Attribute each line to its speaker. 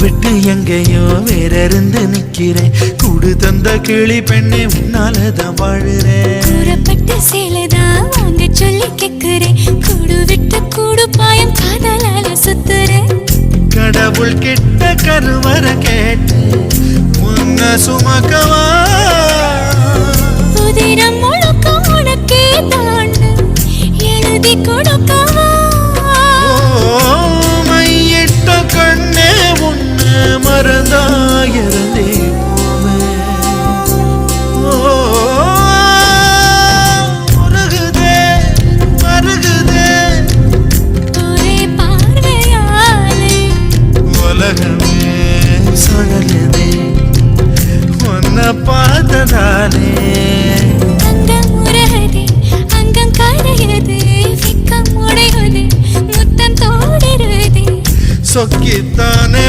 Speaker 1: விட்டு எங்கேயோ வேற இருந்து நிக்கிறேன். கூடு தந்த கிளி பெண்ணே உன்னாலதான் வாழுறேன்.
Speaker 2: கூறப்பட்ட சேலைதான் வாங்க சொல்லி கேக்குறேன். கூடு விட்டு கூடு பாயம் காதலால சுத்துறேன்.
Speaker 1: கடவுள் கிட்ட கருவற கேட்டு உன்ன சுமக்கவா.
Speaker 2: உதிரம் முழுக்க உனக்கே தாண்டு எழுதி கொடுக்கவா.
Speaker 1: மையிட்ட கண்ணே உன்ன மறந்தாயிருந்தே பார்த்ததானே
Speaker 2: அங்கம் உருகுதே அங்கம் கரையுது வெக்கம் உடையுது முத்தம் தோடுருதே
Speaker 1: சொக்கித்தானே